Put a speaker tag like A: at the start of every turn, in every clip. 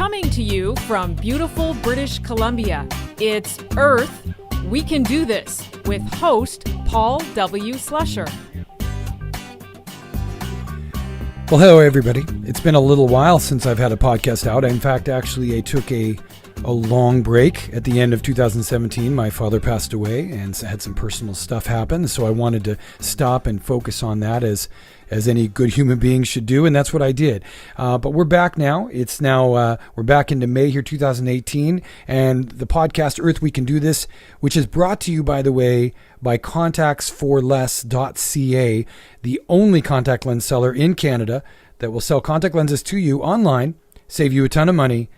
A: Coming to you from beautiful British Columbia, it's Earth, We Can Do This with host Paul W. Slusher.
B: Well, hello, everybody. It's been a little while since I've had a podcast out. In fact, actually, I took a long break at the end of 2017. My father passed away and had some personal stuff happen. So I wanted to stop and focus on that as any good human being should do. And that's what I did. But we're back now. It's now, we're back into May here, 2018. And the podcast Earth We Can Do This, which is brought to you, by the way, by contactsforless.ca, the only contact lens seller in Canada that will sell contact lenses to you online, save you a ton of money,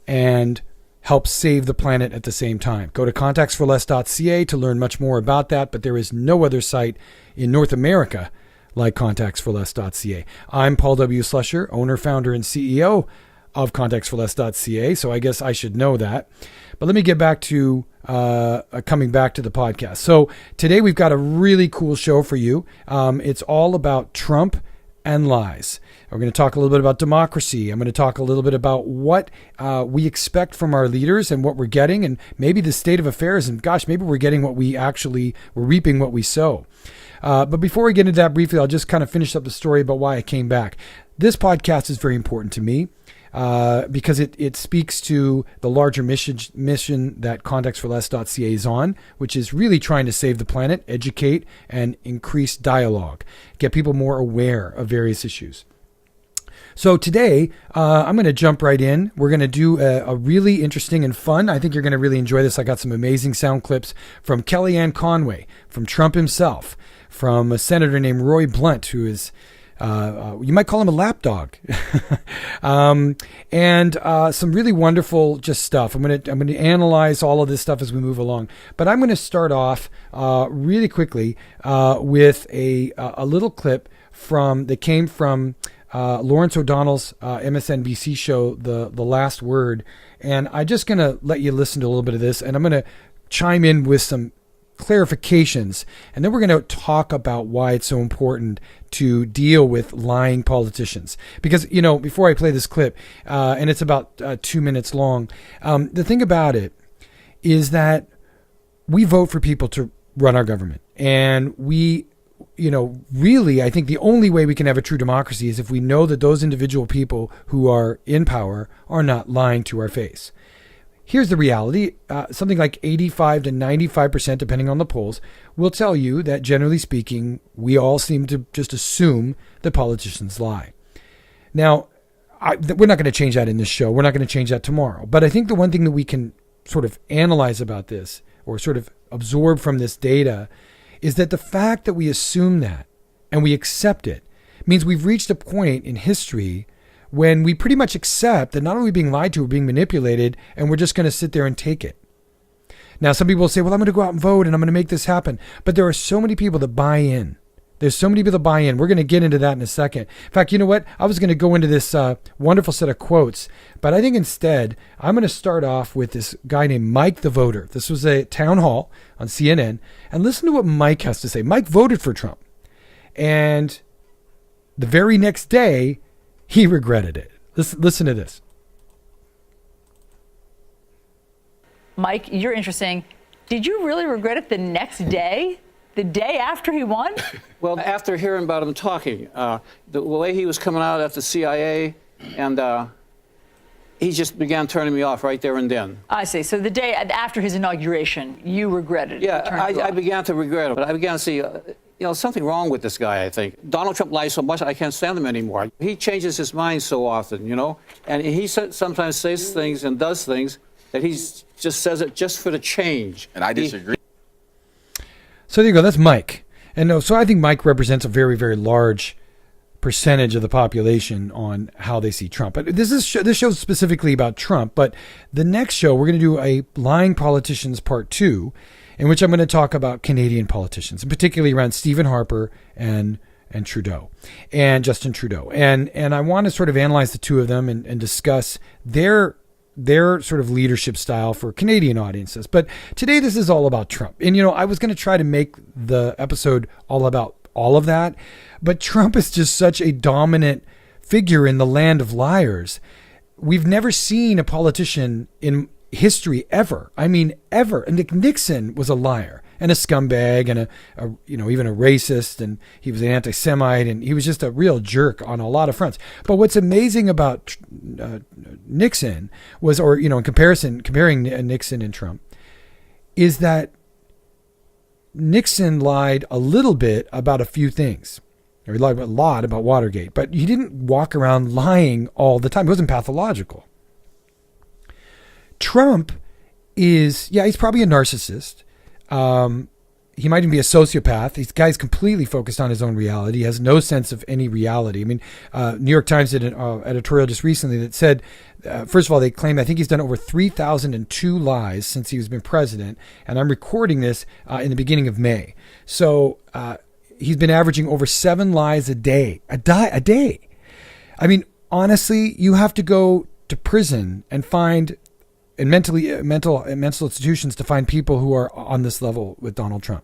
B: and help save the planet at the same time. Go to contactsforless.ca to learn much more about that, but there is no other site in North America like contactsforless.ca. I'm Paul W. Slusher, owner, founder, and CEO of contactsforless.ca, so I guess I should know that. But let me get back to coming back to the podcast. So today we've got a really cool show for you. It's all about Trump and lies. We're going to talk a little bit about democracy. I'm going to talk a little bit about what we expect from our leaders and what we're getting, and maybe the state of affairs. And gosh, maybe we're getting we're reaping what we sow. But before we get into that briefly, I'll just kind of finish up the story about why I came back. This podcast is very important to me because it speaks to the larger mission that contactsforless.ca is on, which is really trying to save the planet, educate, and increase dialogue, get people more aware of various issues. So today, I'm going to jump right in. We're going to do a really interesting and fun. I think you're going to really enjoy this. I got some amazing sound clips from Kellyanne Conway, from Trump himself, from a senator named Roy Blunt, who is, you might call him a lapdog, and some really wonderful just stuff. I'm going to analyze all of this stuff as we move along. But I'm going to start off really quickly with a little clip that came from Lawrence O'Donnell's MSNBC show, The Last Word. And I'm just going to let you listen to a little bit of this, and I'm going to chime in with some clarifications. And then we're going to talk about why it's so important to deal with lying politicians. Because, before I play this clip, and it's about 2 minutes long, the thing about it is that we vote for people to run our government. And we really, I think the only way we can have a true democracy is if we know that those individual people who are in power are not lying to our face. Here's the reality. Something like 85 to 95%, depending on the polls, will tell you that generally speaking, we all seem to just assume that politicians lie. Now, we're not going to change that in this show. We're not going to change that tomorrow. But I think the one thing that we can sort of analyze about this, or sort of absorb from this data, is that the fact that we assume that and we accept it means we've reached a point in history when we pretty much accept that not only being lied to, we're being manipulated, and we're just going to sit there and take it. Now, some people will say, well, I'm going to go out and vote and I'm going to make this happen. But there are so many people that buy in. There's so many people that buy in. We're going to get into that in a second. In fact, you know what? I was going to go into this wonderful set of quotes, but I think instead I'm going to start off with this guy named Mike the Voter. This was a town hall on CNN, and listen to what Mike has to say. Mike voted for Trump, and the very next day he regretted it. Listen to this.
C: Mike, you're interesting. Did you really regret it the next day? The day after he won?
D: Well, after hearing about him talking, the way he was coming out at the CIA, and he just began turning me off right there and then.
C: I see. So the day after his inauguration, you regretted it.
D: Yeah, I began to regret it. But I began to see, something wrong with this guy, I think. Donald Trump lies so much, I can't stand him anymore. He changes his mind so often, and he sometimes says things and does things that he just says it just for the change.
E: And I disagree.
B: So there you go. That's Mike. And so I think Mike represents a very, very large percentage of the population on how they see Trump. But this show's specifically about Trump. But the next show, we're going to do a Lying Politicians Part 2, in which I'm going to talk about Canadian politicians, and particularly around Stephen Harper and Trudeau, and Justin Trudeau. And I want to sort of analyze the two of them and discuss their sort of leadership style for Canadian audiences. But today this is all about Trump. And, I was going to try to make the episode all about all of that, but Trump is just such a dominant figure in the land of liars we've never seen a politician in history ever. I mean, ever. And Nixon was a liar and a scumbag and even a racist, and he was an anti-Semite, and he was just a real jerk on a lot of fronts. But what's amazing about Nixon was, in comparing Nixon and Trump, is that Nixon lied a little bit about a few things. Or he lied a lot about Watergate, but he didn't walk around lying all the time. It wasn't pathological. Trump he's probably a narcissist. He might even be a sociopath. This guy's completely focused on his own reality. He has no sense of any reality. I mean, New York Times did an editorial just recently that said, first of all, they claim, I think he's done over 3,002 lies since he has been president. And I'm recording this in the beginning of May. So he's been averaging over 7 lies a day. A day. I mean, honestly, you have to go to prison and find in mental institutions to find people who are on this level with Donald Trump.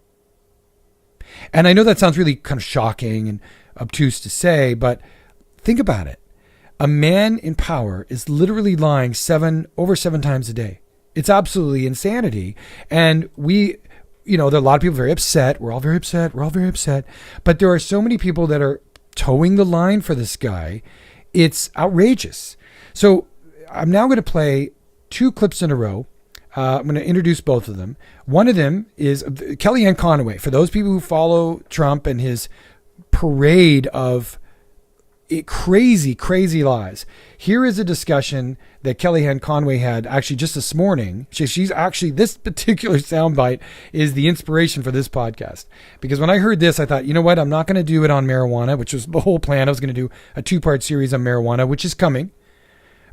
B: And I know that sounds really kind of shocking and obtuse to say, but think about it. A man in power is literally lying over 7 times a day. It's absolutely insanity. And there are a lot of people very upset. We're all very upset. But there are so many people that are towing the line for this guy. It's outrageous. So I'm now going to play 2 clips in a row. I'm going to introduce both of them. One of them is Kellyanne Conway. For those people who follow Trump and his parade of crazy, crazy lies, here is a discussion that Kellyanne Conway had actually just this morning. She's actually, this particular soundbite is the inspiration for this podcast. Because when I heard this, I thought, you know what? I'm not going to do it on marijuana, which was the whole plan. I was going to do a 2-part series on marijuana, which is coming.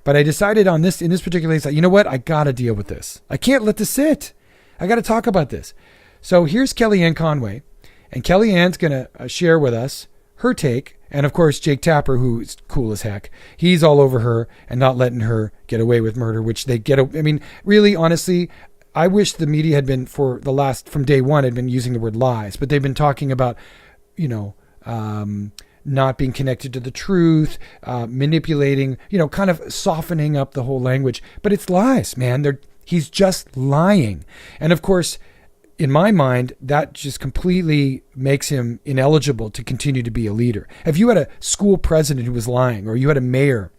B: But I decided in this particular case, you know what? I got to deal with this. I can't let this sit. I got to talk about this. So here's Kellyanne Conway. And Kellyanne's going to share with us her take. And of course, Jake Tapper, who's cool as heck, he's all over her and not letting her get away with murder, which they get. I mean, really, honestly, I wish the media had been from day one, had been using the word lies, but they've been talking about, not being connected to the truth, manipulating, kind of softening up the whole language. But it's lies, man. He's just lying. And of course, in my mind, that just completely makes him ineligible to continue to be a leader. If you had a school president who was lying, or you had a mayor,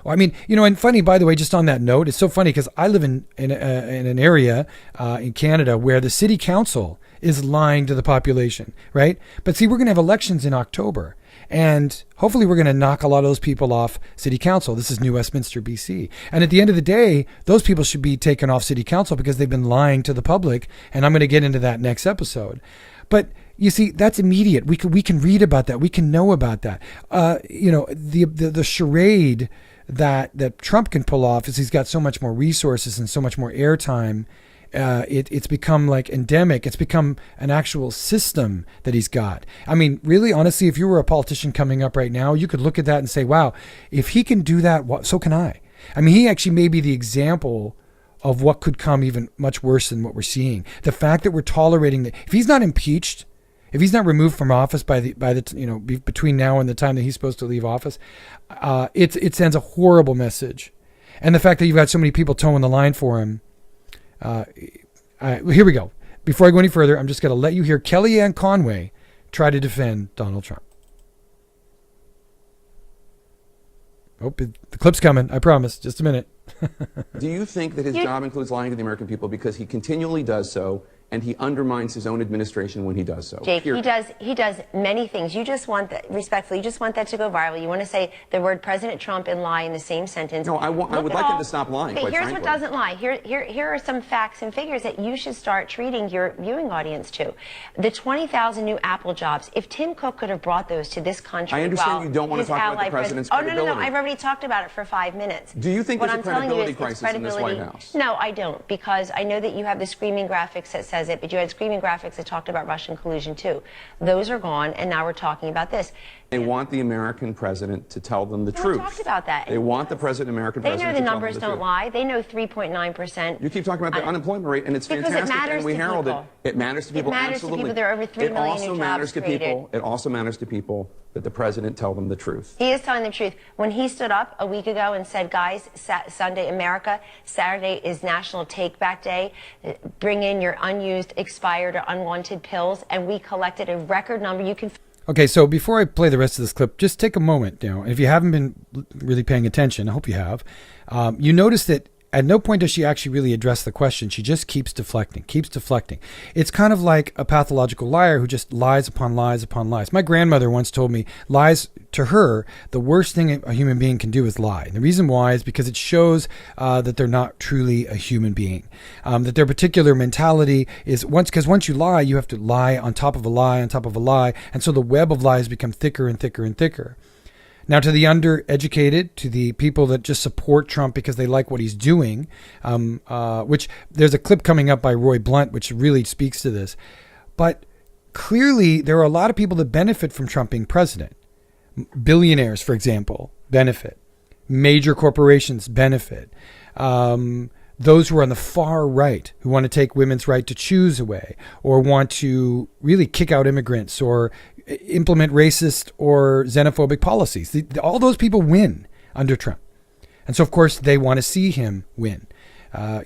B: and funny, by the way, just on that note, it's so funny because I live in an area in Canada where the city council is lying to the population, right? But see, we're going to have elections in October, and hopefully we're going to knock a lot of those people off city council. This is New Westminster, BC. And at the end of the day, those people should be taken off city council because they've been lying to the public. And I'm going to get into that next episode. But you see, that's immediate. We can read about that. We can know about that. The charade that Trump can pull off is he's got so much more resources and so much more airtime. It's become like endemic. It's become an actual system that he's got. I mean, really, honestly, if you were a politician coming up right now, you could look at that and say, wow, if he can do that, so can I. I mean, he actually may be the example of what could come even much worse than what we're seeing. The fact that we're tolerating that, if he's not impeached, if he's not removed from office between now and the time that he's supposed to leave office, it sends a horrible message. And the fact that you've got so many people towing the line for him. Here we go. Before I go any further, I'm just going to let you hear Kellyanne Conway try to defend Donald Trump. Oh, the clip's coming. I promise. Just a minute.
E: Do you think that his job includes lying to the American people because he continually does so, and he undermines his own administration when he does so?
F: Jake, he does many things. You just want that, respectfully, you just want that to go viral. You want to say the word President Trump and lie in the same sentence.
E: No, I would like him to stop lying,
F: okay,
E: quite
F: here's
E: frankly.
F: what doesn't lie. Here are some facts and figures that you should start treating your viewing audience to. The 20,000 new Apple jobs, if Tim Cook could have brought those to this country,
E: I understand you don't want to talk about the president's credibility.
F: Oh, no, I've already talked about it for 5 minutes.
E: Do you think
F: what
E: there's
F: I'm
E: a credibility
F: telling you is
E: crisis in this White House?
F: No, I don't, because I know that you have the screaming graphics that says says it, but you had screaming graphics that talked about Russian collusion too. Those are gone, and now we're talking about this.
E: They want the American president to tell them the
F: We
E: truth.
F: talked about that.
E: They want the American
F: They
E: president
F: know
E: to
F: the
E: tell them
F: numbers
E: the
F: don't
E: truth.
F: lie. They know 3.9%.
E: You keep talking about the unemployment rate, and it's
F: Because it
E: fantastic,
F: matters
E: and we
F: to
E: herald it.
F: people.
E: It matters to people,
F: It matters to
E: absolutely.
F: people. There are over 3 million new jobs created.
E: It also matters to people that the president tell them the truth.
F: He is telling the truth. When he stood up a week ago and said, guys, Sunday, America, Saturday is National Take Back Day. Bring in your unused, expired, or unwanted pills. And we collected a record number. You can...
B: Okay, so before I play the rest of this clip, just take a moment. If you haven't been really paying attention, I hope you have. You notice that at no point does she actually really address the question. She just keeps deflecting. It's kind of like a pathological liar who just lies upon lies upon lies. My grandmother once told me lies, to her, the worst thing a human being can do is lie. And the reason why is because it shows that they're not truly a human being. That their particular mentality is because once you lie, you have to lie on top of a lie on top of a lie. And so the web of lies become thicker and thicker and thicker. Now, to the undereducated, to the people that just support Trump because they like what he's doing, which there's a clip coming up by Roy Blunt, which really speaks to this. But clearly, there are a lot of people that benefit from Trump being president. Billionaires, for example, benefit. Major corporations benefit. Those who are on the far right, who want to take women's right to choose away, or want to really kick out immigrants, or implement racist or xenophobic policies. All those people win under Trump. And so, of course, they want to see him win.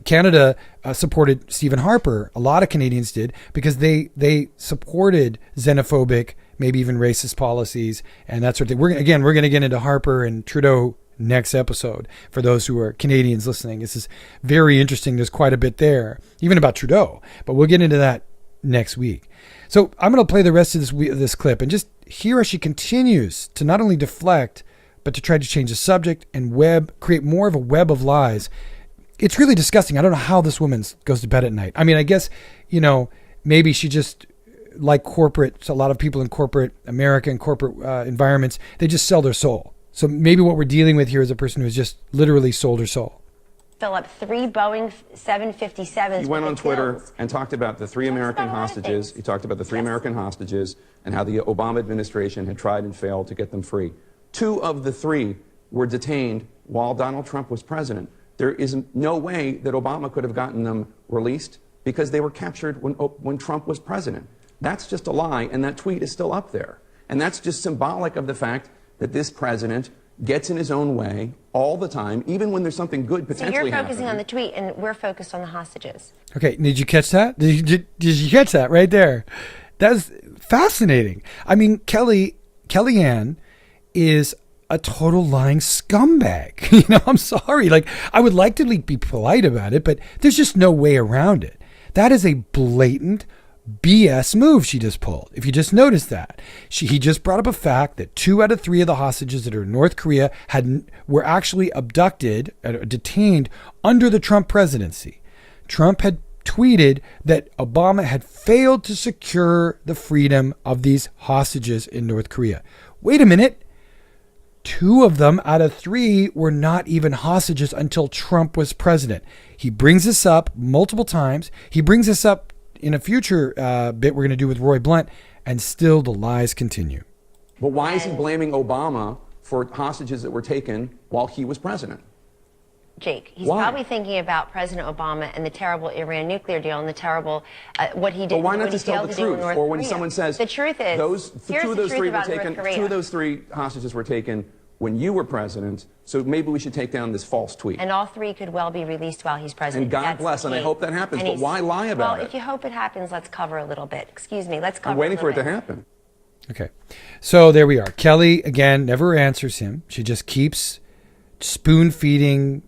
B: Canada supported Stephen Harper. A lot of Canadians did because they supported xenophobic, maybe even racist policies and that sort of thing. We're going to get into Harper and Trudeau next episode for those who are Canadians listening. This is very interesting. There's quite a bit there, even about Trudeau, but we'll get into that next week. So I'm going to play the rest of this clip and just hear how she continues to not only deflect, but to try to change the subject and create more of a web of lies. It's really disgusting. I don't know how this woman goes to bed at night. I mean, I guess, maybe she just, like corporate, so a lot of people in corporate America and corporate environments, they just sell their soul. So maybe what we're dealing with here is a person who's just literally sold her soul.
F: Fill up 3 Boeing 757s.
E: He went on Twitter
F: pills.
E: and talked about the 3 American hostages. He talked about the 3 American hostages and how the Obama administration had tried and failed to get them free. 2 of the 3 were detained while Donald Trump was president. There is no way that Obama could have gotten them released because they were captured when Trump was president. That's just a lie, and that tweet is still up there. And that's just symbolic of the fact that this president gets in his own way all the time, even when there's something good potentially happening.
F: So you're focusing on the tweet, and we're focused on the hostages.
B: Okay, did you catch that? Did you catch that right there? That's fascinating. I mean, Kellyanne is a total lying scumbag. I'm sorry. I would like to be polite about it, but there's just no way around it. That is a blatant BS move she just pulled. If you just noticed that, he just brought up a fact that 2 out of 3 of the hostages that are in North Korea were actually abducted, detained under the Trump presidency. Trump had tweeted that Obama had failed to secure the freedom of these hostages in North Korea. Wait a minute. 2 of them out of 3 were not even hostages until Trump was president. He brings this up multiple times. He brings this up in a future bit we're going to do with Roy Blunt, and still the lies continue.
E: But why is he blaming Obama for hostages that were taken while he was president?
F: Jake, he's
E: Why?
F: probably thinking about President Obama and the terrible Iran nuclear deal and the terrible what he did.
E: But why not
F: what he
E: just tell
F: failed
E: the
F: to do in
E: truth?
F: North
E: Or when
F: Korea.
E: someone says
F: the truth is, here's
E: 2 of
F: the
E: those
F: truth
E: 3 were
F: about
E: taken,
F: North Korea.
E: 2 of those 3 hostages were taken when you were president. So maybe we should take down this false tweet.
F: And all 3 could well be released while he's president.
E: And God
F: That's
E: bless,
F: the
E: and I
F: key.
E: hope that happens,
F: And
E: but why lie about
F: Well,
E: it?
F: if you hope it happens, let's cover a little bit. Excuse me, let's cover
E: I'm waiting
F: a
E: for it
F: little
E: to
F: bit.
E: happen.
B: Okay. So there we are. Kelly, again, never answers him. She just keeps spoon feeding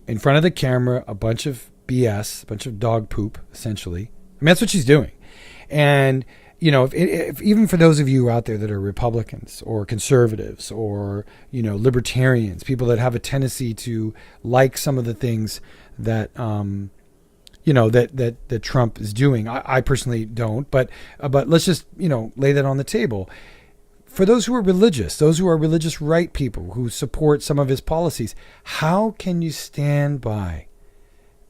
B: in front of the camera a bunch of BS, a bunch of dog poop, essentially. I mean, that's what she's doing. And, if even for those of you out there that are Republicans or conservatives or, libertarians, people that have a tendency to like some of the things that, that Trump is doing. I personally don't, but let's just, lay that on the table. For those who are religious, those who are religious right people who support some of his policies, how can you stand by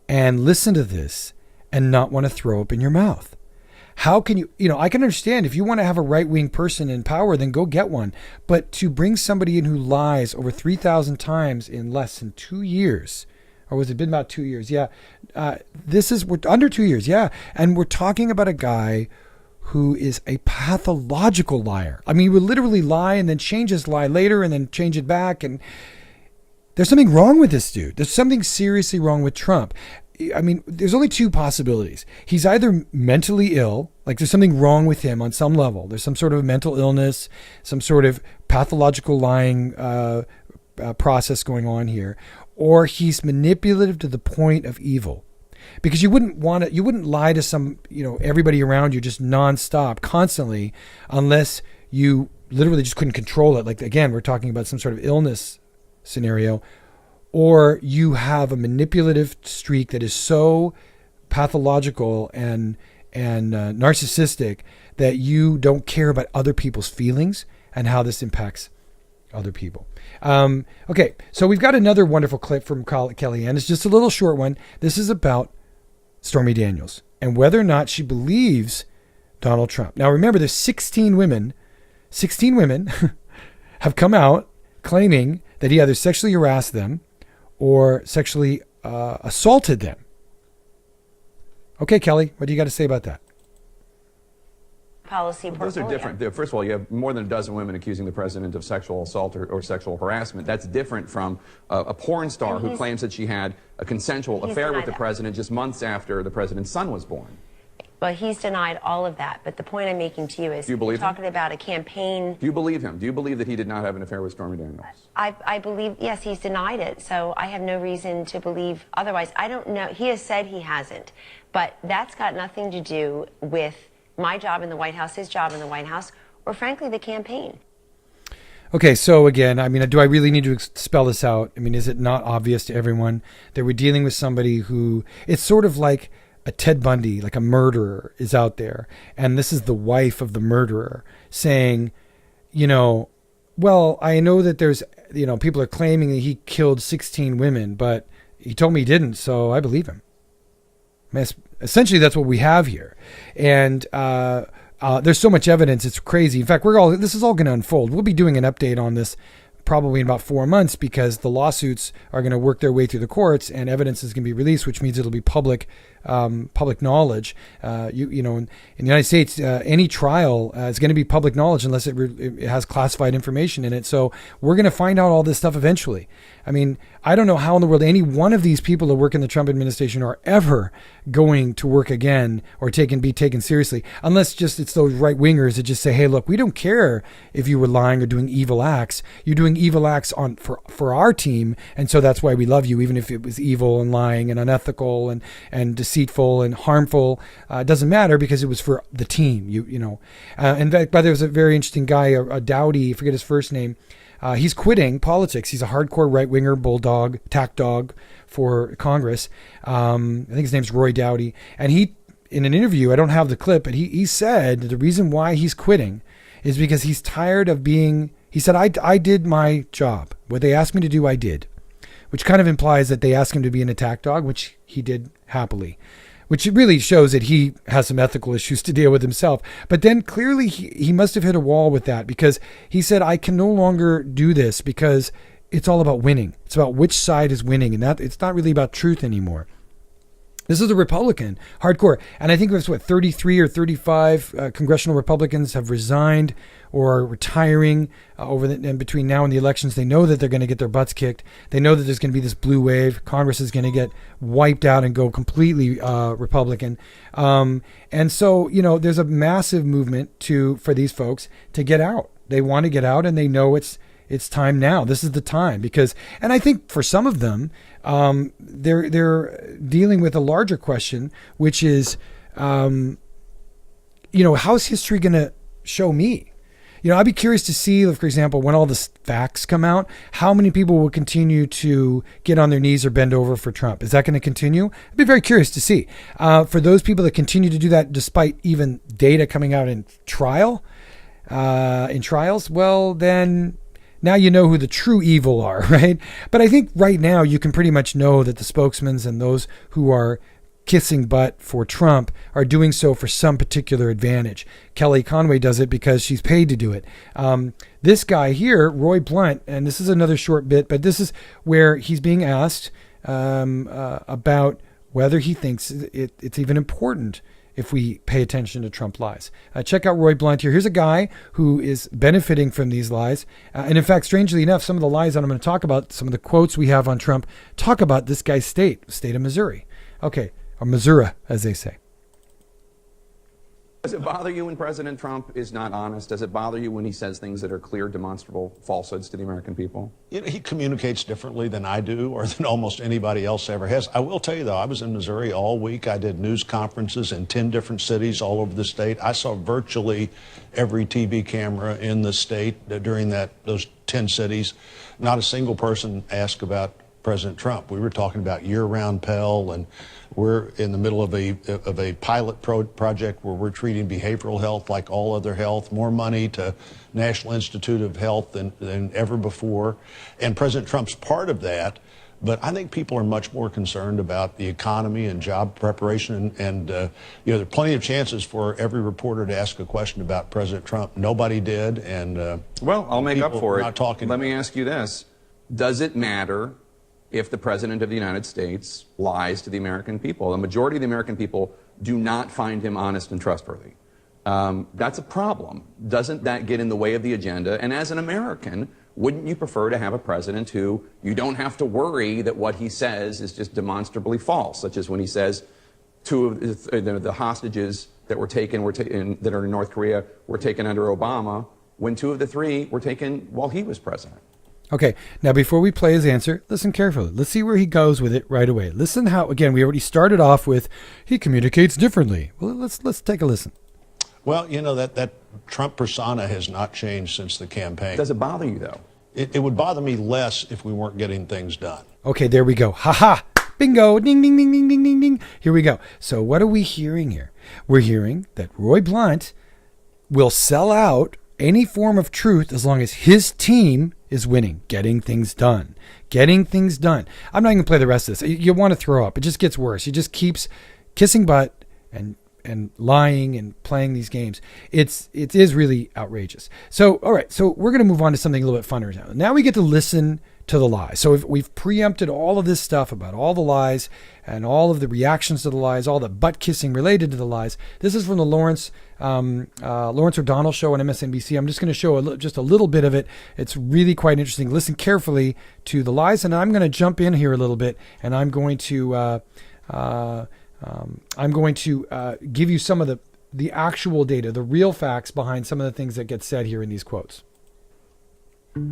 B: and listen to this and not want to throw up in your mouth? How can you, I can understand if you want to have a right-wing person in power, then go get one. But to bring somebody in who lies over 3,000 times in less than 2 years, or was it been about 2 years? Yeah. We're under 2 years. Yeah. And we're talking about a guy who is a pathological liar. I mean, he would literally lie and then change his lie later and then change it back. And there's something wrong with this dude. There's something seriously wrong with Trump. I mean, there's only two possibilities. He's either mentally ill, like there's something wrong with him on some level. There's some sort of mental illness, some sort of pathological lying process going on here, or he's manipulative to the point of evil. Because you wouldn't lie to everybody around you just nonstop, constantly, unless you literally just couldn't control it. Like, again, we're talking about some sort of illness scenario, or you have a manipulative streak that is so pathological and narcissistic that you don't care about other people's feelings and how this impacts other people. Okay, so we've got another wonderful clip from Kellyanne. It's just a little short one. This is about Stormy Daniels and whether or not she believes Donald Trump. Now, remember, there's 16 women have come out claiming that he either sexually harassed them or sexually assaulted them. Okay, Kelly, what do you got to say about that?
F: Policy
E: Those are different. First of all, you have more than a dozen women accusing the president of sexual assault or sexual harassment. That's different from a porn star who claims that she had a consensual affair with the president just months after the president's son was born.
F: Well, he's denied all of that. But the point I'm making to you is, you're talking about a campaign.
E: Do you believe him? Do you believe that he did not have an affair with Stormy Daniels?
F: I believe, yes, he's denied it. So I have no reason to believe otherwise. I don't know. He has said he hasn't. But that's got nothing to do with my job in the White House, his job in the White House, or frankly, the campaign.
B: Okay, so again, I mean, do I really need to spell this out? I mean, is it not obvious to everyone that we're dealing with somebody who, it's sort of like a Ted Bundy, like a murderer is out there. And this is the wife of the murderer saying, well, I know that there's, people are claiming that he killed 16 women, but he told me he didn't, so I believe him. I mean, essentially, that's what we have here. And there's so much evidence, it's crazy. In fact, this is all going to unfold. We'll be doing an update on this probably in about 4 months, because the lawsuits are going to work their way through the courts and evidence is going to be released, which means it'll be public knowledge. In the United States, any trial is going to be public knowledge unless it has classified information in it. So we're going to find out all this stuff eventually. I mean, I don't know how in the world any one of these people that work in the Trump administration are ever going to work again or be taken seriously, unless just it's those right wingers that just say, hey, look, we don't care if you were lying or doing evil acts. You're doing evil acts for our team, and so that's why we love you, even if it was evil and lying and unethical and deceitful and harmful. It doesn't matter because it was for the team. In fact, there was a very interesting guy, a Dowdy, I forget his first name. He's quitting politics. He's a hardcore right-winger bulldog, attack dog for Congress. I think his name's Roy Dowdy. And he, in an interview, I don't have the clip, but he said the reason why he's quitting is because he's tired of he said, I did my job. What they asked me to do, I did. Which kind of implies that they asked him to be an attack dog, which he did happily. Which really shows that he has some ethical issues to deal with himself. But then clearly he must have hit a wall with that, because he said, I can no longer do this because it's all about winning. It's about which side is winning, and that it's not really about truth anymore. This is a Republican, hardcore. And I think it was 33 or 35 congressional Republicans have resigned or are retiring and between now and the elections. They know that they're going to get their butts kicked. They know that there's going to be this blue wave. Congress is going to get wiped out and go completely Republican. And so, there's a massive movement for these folks to get out. They want to get out, and they know it's time now. This is the time, and I think for some of them, they're dealing with a larger question, which is, how's history going to show me? I'd be curious to see, for example, when all the facts come out, how many people will continue to get on their knees or bend over for Trump. Is that going to continue? I'd be very curious to see. For those people that continue to do that, despite even data coming out in trials, well, then now you know who the true evil are, right? But I think right now you can pretty much know that the spokesmen and those who are kissing butt for Trump are doing so for some particular advantage. Kelly Conway does it because she's paid to do it. This guy here, Roy Blunt, and this is another short bit, but this is where he's being asked about whether he thinks it's even important if we pay attention to Trump lies. Check out Roy Blunt here. Here's a guy who is benefiting from these lies. And in fact, strangely enough, some of the lies that I'm going to talk about, some of the quotes we have on Trump, talk about this guy's state of Missouri. Okay, or Missouri, as they say.
E: Does it bother you when President Trump is not honest? Does it bother you when he says things that are clear, demonstrable falsehoods to the American people?
G: You know, he communicates differently than I do or than almost anybody else ever has. I will tell you, though, I was in Missouri all week. I did news conferences in 10 different cities all over the state. I saw virtually every TV camera in the state during those 10 cities. Not a single person asked about President Trump. We were talking about year-round Pell, and we're in the middle of a pilot project where we're treating behavioral health like all other health, more money to National Institute of Health than ever before. And President Trump's part of that, but I think people are much more concerned about the economy and job preparation. And there are plenty of chances for every reporter to ask a question about President Trump. Nobody did. And
E: well, I'll make up for it.
G: Not talking.
E: Let me ask you this. Does it matter if the President of the United States lies to the American people? The majority of the American people do not find him honest and trustworthy. That's a problem. Doesn't that get in the way of the agenda? And as an American, wouldn't you prefer to have a president who you don't have to worry that what he says is just demonstrably false, such as when he says two of the hostages that were taken that are in North Korea were taken under Obama, when two of the three were taken while he was president?
B: Okay, now before we play his answer, listen carefully. Let's see where he goes with it right away. Listen how, again, we already started off with, he communicates differently. Well, let's take a listen.
G: Well, you know, that Trump persona has not changed since the campaign.
E: Does it bother you, though?
G: It would bother me less if we weren't getting things done.
B: Okay, there we go. Ha-ha! Bingo! Ding, ding, ding, ding, ding, ding, ding. Here we go. So what are we hearing here? We're hearing that Roy Blunt will sell out any form of truth as long as his team is winning, getting things done. I'm not even going to play the rest of this. You want to throw up. It just gets worse. He just keeps kissing butt and lying and playing these games. It is really outrageous. So, all right. So we're going to move on to something a little bit funner now. Now we get to listen to the lies. So we've preempted all of this stuff about all the lies and all of the reactions to the lies, all the butt kissing related to the lies. This is from the Lawrence O'Donnell show on MSNBC. I'm just going to show just a little bit of it. It's really quite interesting. Listen carefully to the lies, and I'm going to jump in here a little bit, and I'm going to give you some of the actual data, the real facts behind some of the things that get said here in these quotes.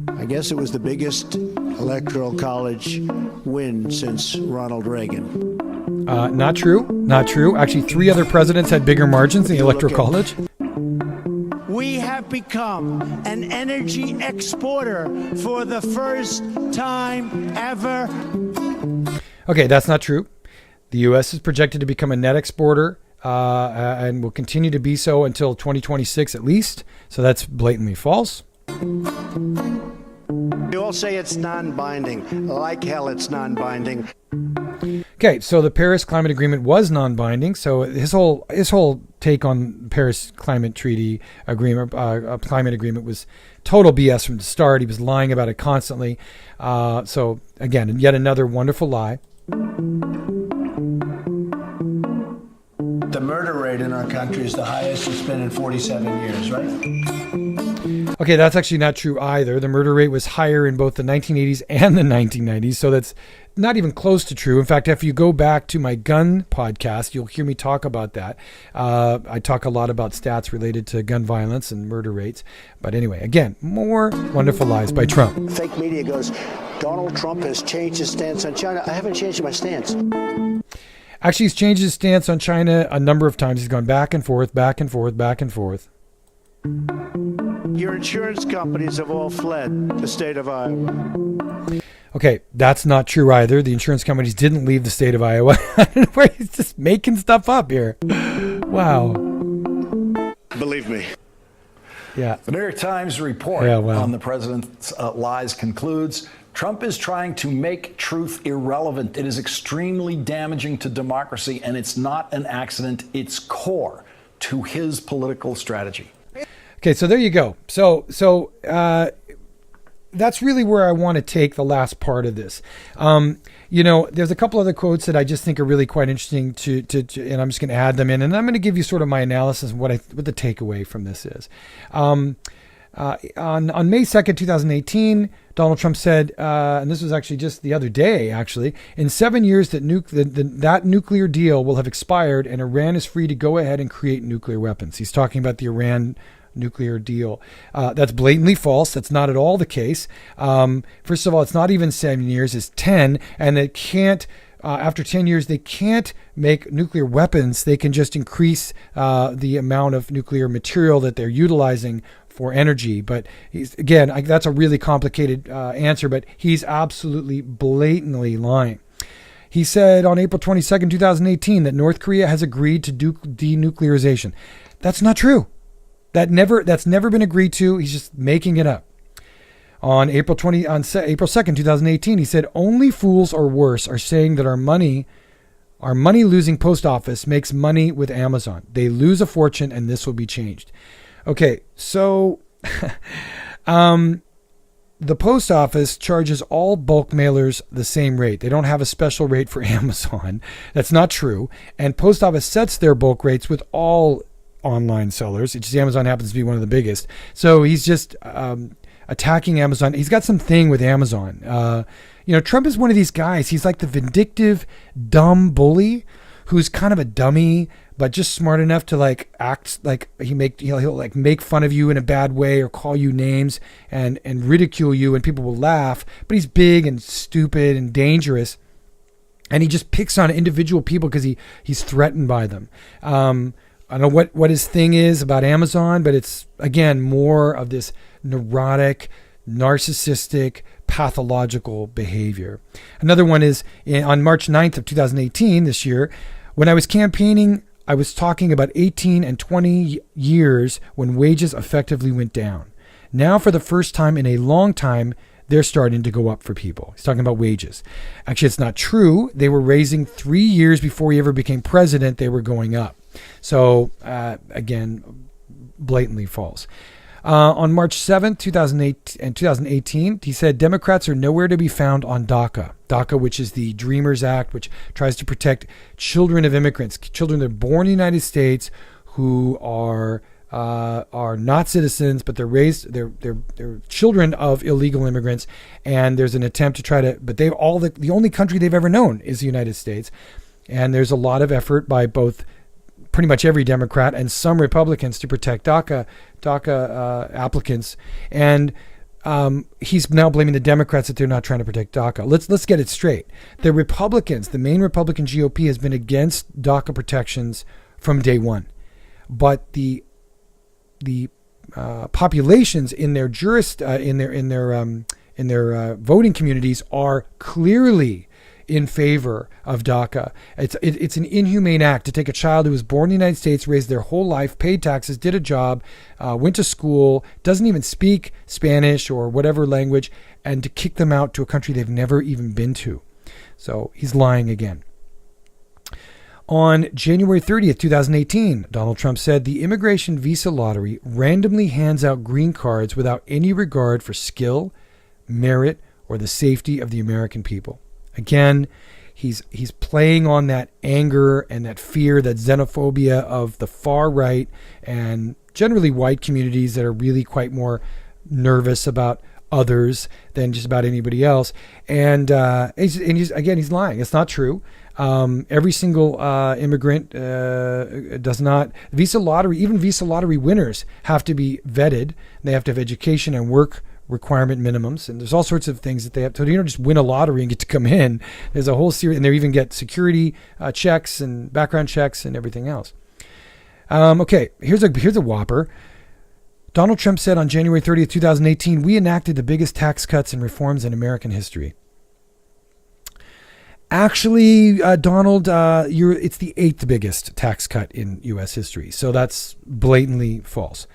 H: I guess it was the biggest electoral college win since Ronald Reagan.
B: Not true. Actually, 3 other presidents had bigger margins in the electoral college.
H: We have become an energy exporter for the first time ever.
B: Okay, that's not true. The U.S. is projected to become a net exporter and will continue to be so until 2026 at least. So that's blatantly false.
H: You all say it's non-binding. Like hell, it's non-binding.
B: Okay, so the Paris Climate Agreement was non-binding. So his whole take on Paris Climate Treaty Agreement, climate agreement was total BS from the start. He was lying about it constantly. So again, yet another wonderful lie.
H: The murder rate in our country is the highest it's been in 47 years, right?
B: Okay, that's actually not true either. The murder rate was higher in both the 1980s and the 1990s, so that's not even close to true. In fact, if you go back to my gun podcast, you'll hear me talk about that. I talk a lot about stats related to gun violence and murder rates. But anyway, again, more wonderful lies by Trump.
H: Fake media goes, Donald Trump has changed his stance on China. I haven't changed my stance.
B: Actually, he's changed his stance on China a number of times. He's gone back and forth, back and forth, back and forth.
H: Your insurance companies have all fled the state of Iowa.
B: Okay, that's not true either. The insurance companies didn't leave the state of Iowa. I don't know where he's just making stuff up here. Wow.
H: Believe me,
B: Yeah.
I: The New York Times report on the president's lies concludes, Trump is trying to make truth irrelevant. It is extremely damaging to democracy, and it's not an accident. It's core to his political strategy.
B: Okay, so there you go. So that's really where I want to take the last part of this. There's a couple other quotes that I just think are really quite interesting to and I'm just going to add them in, and I'm going to give you sort of my analysis of what the takeaway from this is. On May 2nd, 2018, Donald Trump said, and this was actually just the other day, actually, in 7 years that nuclear deal will have expired and Iran is free to go ahead and create nuclear weapons. He's talking about the Iran nuclear deal. That's blatantly false. That's not at all the case. First of all, it's not even 7 years, it's 10, and it can't, after 10 years, they can't make nuclear weapons. They can just increase the amount of nuclear material that they're utilizing for energy. But that's a really complicated answer, but he's absolutely blatantly lying. He said on April 22nd, 2018, that North Korea has agreed to denuclearization. That's not true. That's never been agreed to. He's just making it up. On April 2nd, 2018, he said, only fools or worse are saying that our money losing post office makes money with Amazon. They lose a fortune and this will be changed. Okay, so the post office charges all bulk mailers the same rate. They don't have a special rate for Amazon. That's not true. And post office sets their bulk rates with all online sellers. It's just Amazon happens to be one of the biggest. So he's just attacking Amazon. He's got something with Amazon. Trump is one of these guys. He's like the vindictive, dumb bully who's kind of a dummy, but just smart enough to like act like he'll like make fun of you in a bad way or call you names and ridicule you, and people will laugh. But he's big and stupid and dangerous, and he just picks on individual people because he's threatened by them. I don't know what his thing is about Amazon, but it's, again, more of this neurotic, narcissistic, pathological behavior. Another one is on March 9th of 2018, this year, when I was campaigning, I was talking about 18 and 20 years when wages effectively went down. Now, for the first time in a long time, they're starting to go up for people. He's talking about wages. Actually, it's not true. They were raising 3 years before he ever became president. They were going up. So, again, blatantly false. On March 7th, 2018, he said Democrats are nowhere to be found on DACA. DACA, which is the Dreamers Act, which tries to protect children of immigrants, children that are born in the United States who are not citizens, but they're children of illegal immigrants. And there's an attempt to try to, but the only country they've ever known is the United States. And there's a lot of effort by pretty much every Democrat and some Republicans to protect DACA applicants, and he's now blaming the Democrats that they're not trying to protect DACA. Let's get it straight. The Republicans, the main Republican GOP, has been against DACA protections from day one, but the populations in their voting communities are clearly in favor of DACA. It's an inhumane act to take a child who was born in the United States, raised their whole life, paid taxes, did a job, went to school, doesn't even speak Spanish or whatever language, and to kick them out to a country they've never even been to. So he's lying again. On January 30th, 2018, Donald Trump said the immigration visa lottery randomly hands out green cards without any regard for skill, merit, or the safety of the American people. Again, he's playing on that anger and that fear, that xenophobia of the far right and generally white communities that are really quite more nervous about others than just about anybody else. And he's lying. It's not true. Every single immigrant does not. Visa lottery winners have to be vetted. They have to have education and work requirement minimums, and there's all sorts of things that they have to. You don't just win a lottery and get to come in. There's a whole series, and they even get security checks and background checks and everything else. Okay, here's a whopper. Donald Trump said on January 30th, 2018, we enacted the biggest tax cuts and reforms in American history. Actually, Donald, it's the 8th biggest tax cut in U.S. history, so that's blatantly false.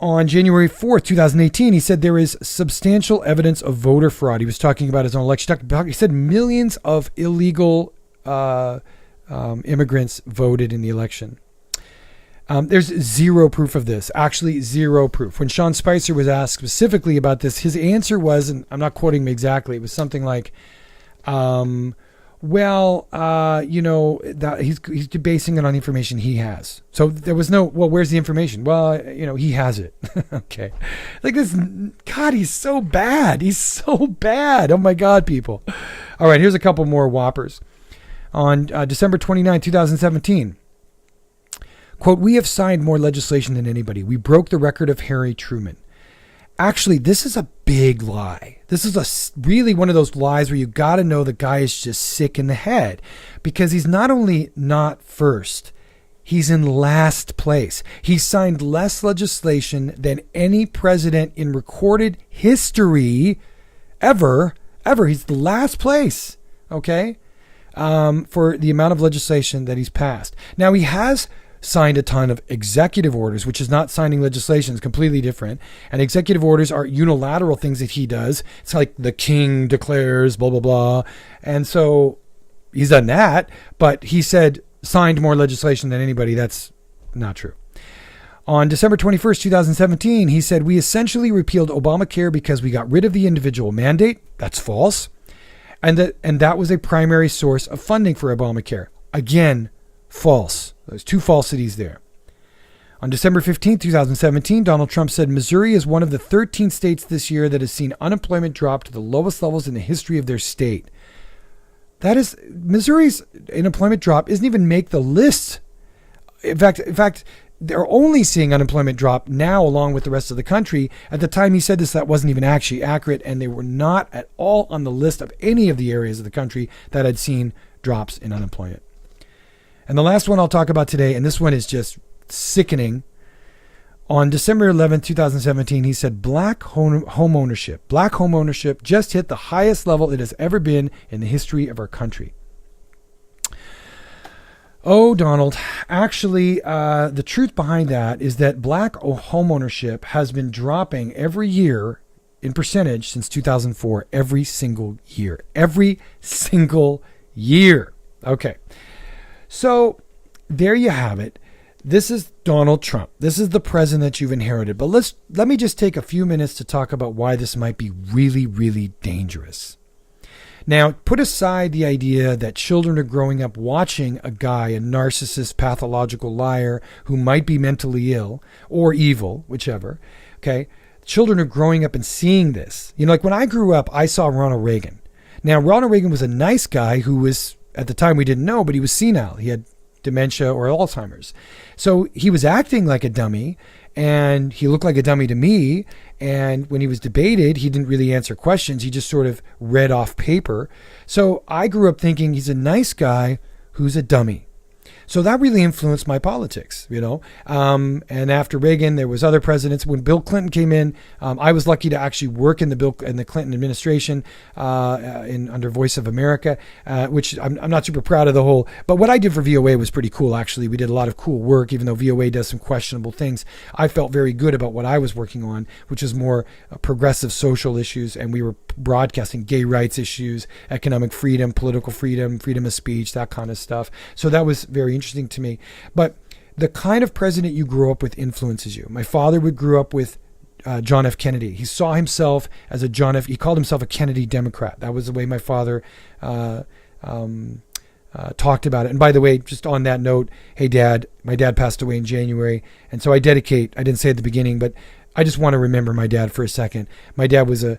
B: On January 4th, 2018, he said there is substantial evidence of voter fraud. He was talking about his own election. He said millions of illegal immigrants voted in the election. There's zero proof of this. Actually, zero proof. When Sean Spicer was asked specifically about this, his answer was, and I'm not quoting him exactly, it was something like, that he's basing it on information he has. So there was no, well, where's the information? Well, he has it. Okay. Like this, God, he's so bad. He's so bad. Oh my God, people. All right, here's a couple more whoppers. On December 29, 2017, quote, "We have signed more legislation than anybody. We broke the record of Harry Truman." Actually, this is a big lie. This is really one of those lies where you got to know the guy is just sick in the head, because he's not only not first, he's in last place. He signed less legislation than any president in recorded history ever. He's the last place, okay, for the amount of legislation that he's passed. Now, he has signed a ton of executive orders, which is not signing legislation. It's completely different. And executive orders are unilateral things that he does. It's like the king declares, blah, blah, blah. And so he's done that, but he said signed more legislation than anybody. That's not true. On December 21st, 2017, he said, "We essentially repealed Obamacare because we got rid of the individual mandate." That's false. And that was a primary source of funding for Obamacare. Again, false. There's two falsities there. On December 15th, 2017, Donald Trump said Missouri is one of the 13 states this year that has seen unemployment drop to the lowest levels in the history of their state. That is, Missouri's unemployment drop doesn't even make the list. In fact, they're only seeing unemployment drop now along with the rest of the country. At the time he said this, that wasn't even actually accurate, and they were not at all on the list of any of the areas of the country that had seen drops in unemployment. And the last one I'll talk about today, and this one is just sickening. On December 11th, 2017, he said black home ownership just hit the highest level it has ever been in the history of our country. Oh, Donald, actually, the truth behind that is that black home ownership has been dropping every year in percentage since 2004, every single year. Every single year. Okay. So there you have it. This is Donald Trump. This is the president that you've inherited. But let me just take a few minutes to talk about why this might be really, really dangerous. Now, put aside the idea that children are growing up watching a guy, a narcissist, pathological liar who might be mentally ill or evil, whichever. Okay. Children are growing up and seeing this. Like when I grew up, I saw Ronald Reagan. Now, Ronald Reagan was a nice guy who was, at the time we didn't know, but he was senile. He had dementia or Alzheimer's. So he was acting like a dummy, and he looked like a dummy to me. And when he was debated, he didn't really answer questions. He just sort of read off paper. So I grew up thinking he's a nice guy who's a dummy. So that really influenced my politics, And after Reagan, there was other presidents. When Bill Clinton came in, I was lucky to actually work in the Clinton administration under Voice of America, which I'm not super proud of the whole. But what I did for VOA was pretty cool, actually. We did a lot of cool work, even though VOA does some questionable things. I felt very good about what I was working on, which is more progressive social issues, and we were broadcasting gay rights issues, economic freedom, political freedom, freedom of speech, that kind of stuff. So that was very interesting to me. But the kind of president you grew up with influences you. My father grew up with John F. Kennedy. He saw himself as he called himself a Kennedy Democrat. That was the way my father talked about it. And by the way, just on that note, hey Dad, my dad passed away in January. And so I didn't say at the beginning, but I just want to remember my dad for a second. My dad was a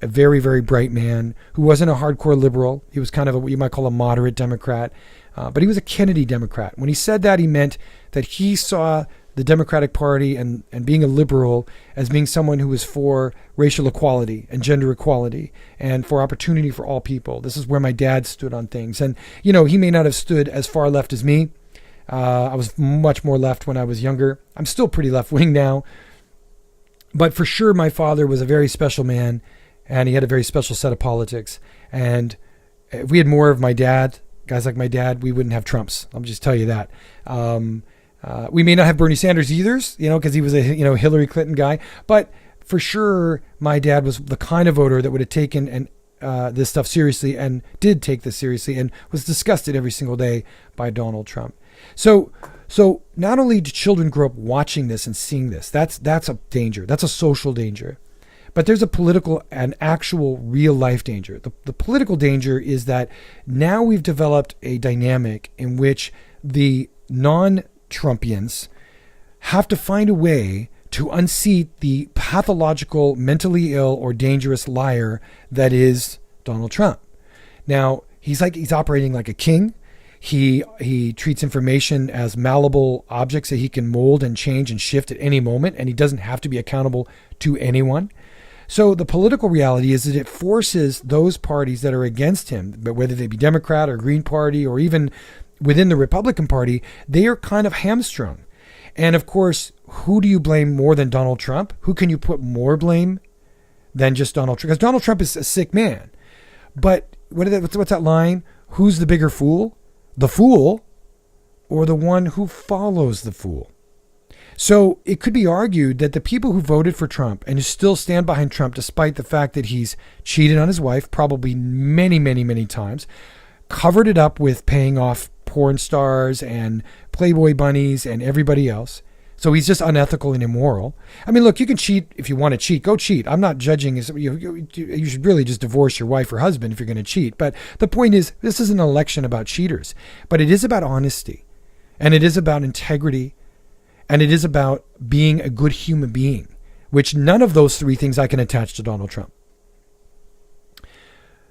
B: very, very bright man who wasn't a hardcore liberal. He was kind of what you might call a moderate Democrat. But he was a Kennedy Democrat. When he said that, he meant that he saw the Democratic Party and being a liberal as being someone who was for racial equality and gender equality and for opportunity for all people. This is where my dad stood on things. And, he may not have stood as far left as me. I was much more left when I was younger. I'm still pretty left wing now. But for sure, my father was a very special man, and he had a very special set of politics. And if we had more of my dad, guys like my dad, we wouldn't have Trumps. I'll just tell you that. We may not have Bernie Sanders either, because he was a Hillary Clinton guy. But for sure, my dad was the kind of voter that would have taken this stuff seriously and did take this seriously and was disgusted every single day by Donald Trump. So not only do children grow up watching this and seeing this, that's a danger. That's a social danger. But there's a political and actual real life danger. The political danger is that now we've developed a dynamic in which the non-Trumpians have to find a way to unseat the pathological, mentally ill, or dangerous liar that is Donald Trump. Now, he's operating like a king. He treats information as malleable objects that he can mold and change and shift at any moment, and he doesn't have to be accountable to anyone. So the political reality is that it forces those parties that are against him, but whether they be Democrat or Green Party or even within the Republican Party, they are kind of hamstrung. And of course, who do you blame more than Donald Trump? Who can you put more blame than just Donald Trump? Because Donald Trump is a sick man. But what's that line? Who's the bigger fool? The fool or the one who follows the fool? So it could be argued that the people who voted for Trump and who still stand behind Trump, despite the fact that he's cheated on his wife probably many, many, many times, covered it up with paying off porn stars and Playboy bunnies and everybody else. So he's just unethical and immoral. I mean, look, you can cheat if you want to cheat. Go cheat. I'm not judging. You should really just divorce your wife or husband if you're going to cheat. But the point is, this is an election about cheaters. But it is about honesty. And it is about integrity. And it is about being a good human being, which none of those three things I can attach to Donald Trump.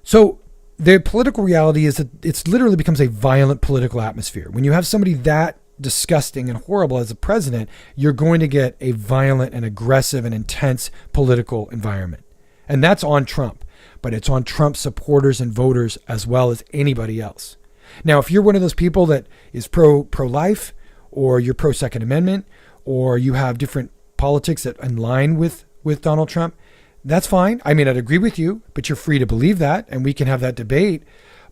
B: So the political reality is that it's literally becomes a violent political atmosphere. When you have somebody that disgusting and horrible as a president, you're going to get a violent and aggressive and intense political environment. And that's on Trump, but it's on Trump supporters and voters as well as anybody else. Now, if you're one of those people that is pro-life, or you're pro-Second Amendment, or you have different politics that align with Donald Trump, that's fine. I mean, I'd agree with you, but you're free to believe that, and we can have that debate.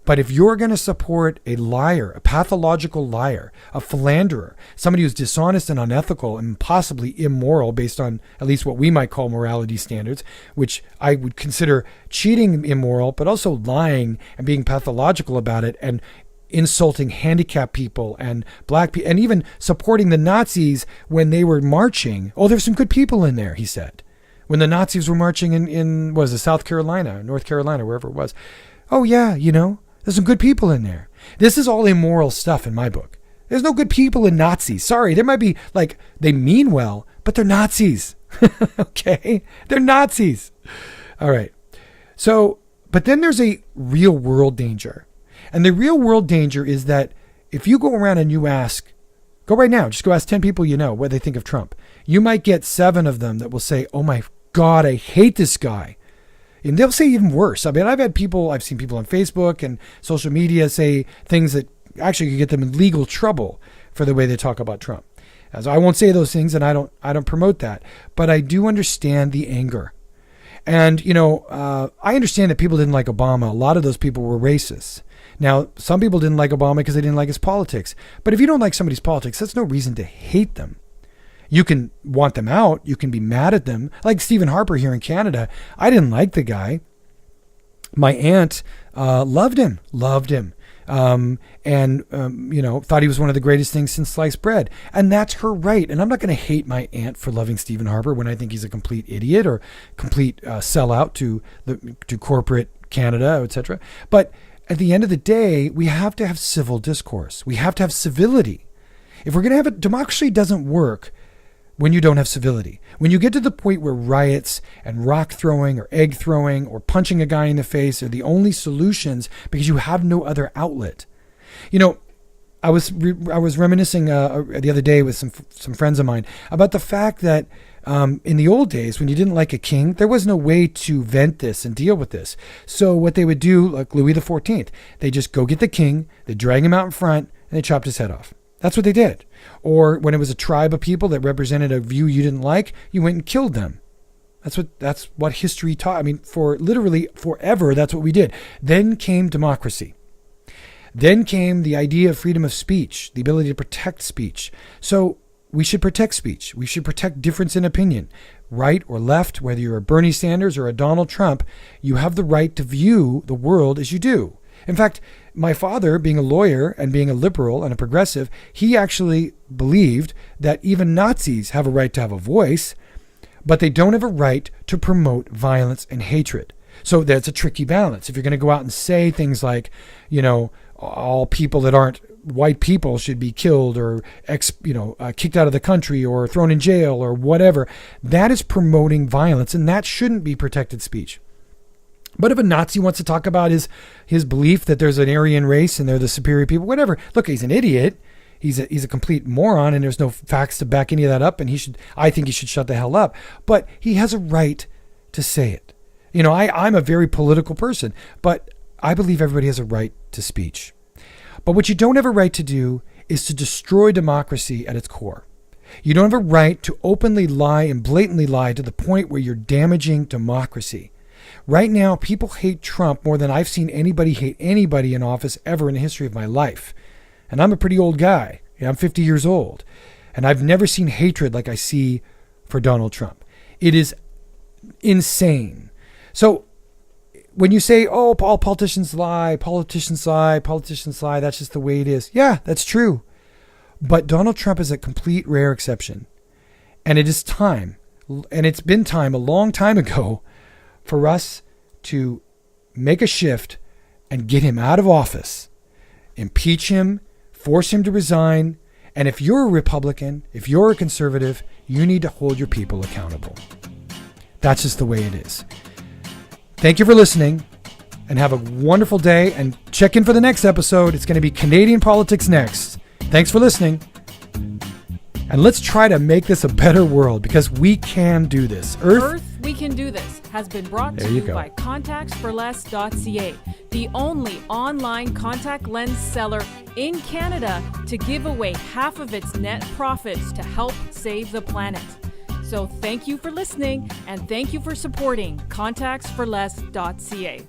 B: But if you're going to support a liar, a pathological liar, a philanderer, somebody who's dishonest and unethical and possibly immoral based on at least what we might call morality standards, which I would consider cheating immoral, but also lying and being pathological about it and insulting handicapped people and black people, and even supporting the Nazis when they were marching. Oh, there's some good people in there, he said. When the Nazis were marching in what was it, South Carolina, North Carolina, wherever it was. Oh yeah, there's some good people in there. This is all immoral stuff in my book. There's no good people in Nazis. Sorry, there might be, they mean well, but they're Nazis. Okay? They're Nazis. All right. So, but then there's a real world danger. And the real world danger is that if you go around and you go right now, just go ask 10 people what they think of Trump. You might get 7 of them that will say, oh my God, I hate this guy. And they'll say even worse. I mean, I've seen people on Facebook and social media say things that actually could get them in legal trouble for the way they talk about Trump. So I won't say those things, and I don't promote that. But I do understand the anger. And, I understand that people didn't like Obama. A lot of those people were racist. Now, some people didn't like Obama because they didn't like his politics. But if you don't like somebody's politics, that's no reason to hate them. You can want them out. You can be mad at them. Like Stephen Harper here in Canada. I didn't like the guy. My aunt loved him. Thought he was one of the greatest things since sliced bread. And that's her right. And I'm not going to hate my aunt for loving Stephen Harper when I think he's a complete idiot or complete sellout to corporate Canada, etc. But at the end of the day, we have to have civil discourse. We have to have civility. If we're going to have it, democracy doesn't work when you don't have civility. When you get to the point where riots and rock throwing or egg throwing or punching a guy in the face are the only solutions because you have no other outlet. I was reminiscing the other day with some friends of mine about the fact that in the old days, when you didn't like a king, there was no way to vent this and deal with this. So what they would do, like Louis XIV, they just go get the king, they drag him out in front, and they chopped his head off. That's what they did. Or when it was a tribe of people that represented a view you didn't like, you went and killed them. That's what history taught. I mean, for literally forever, that's what we did. Then came democracy. Then came the idea of freedom of speech, the ability to protect speech. So we should protect speech. We should protect difference in opinion. Right or left, whether you're a Bernie Sanders or a Donald Trump, you have the right to view the world as you do. In fact, my father, being a lawyer and being a liberal and a progressive, he actually believed that even Nazis have a right to have a voice, but they don't have a right to promote violence and hatred. So that's a tricky balance. If you're going to go out and say things like, all people that aren't white people should be killed or kicked out of the country or thrown in jail or whatever, that is promoting violence, and that shouldn't be protected speech. But if a Nazi wants to talk about his belief that there's an Aryan race and they're the superior people, whatever, look, he's an idiot. He's a complete moron, and there's no facts to back any of that up. And I think he should shut the hell up. But he has a right to say it. I'm a very political person, but I believe everybody has a right to speech. But what you don't have a right to do is to destroy democracy at its core. You don't have a right to openly lie and blatantly lie to the point where you're damaging democracy. Right now, people hate Trump more than I've seen anybody hate anybody in office ever in the history of my life. And I'm a pretty old guy. I'm 50 years old. And I've never seen hatred like I see for Donald Trump. It is insane. So when you say, all politicians lie, that's just the way it is. Yeah, that's true. But Donald Trump is a complete rare exception. And it is time, and it's been time a long time ago, for us to make a shift and get him out of office, impeach him, force him to resign. And if you're a Republican, if you're a conservative, you need to hold your people accountable. That's just the way it is. Thank you for listening, and have a wonderful day, and check in for the next episode. It's going to be Canadian politics next. Thanks for listening. And let's try to make this a better world, because we can do this.
A: Earth, We Can Do This has been brought to you by contactsforless.ca, the only online contact lens seller in Canada to give away half of its net profits to help save the planet. So thank you for listening, and thank you for supporting contactsforless.ca.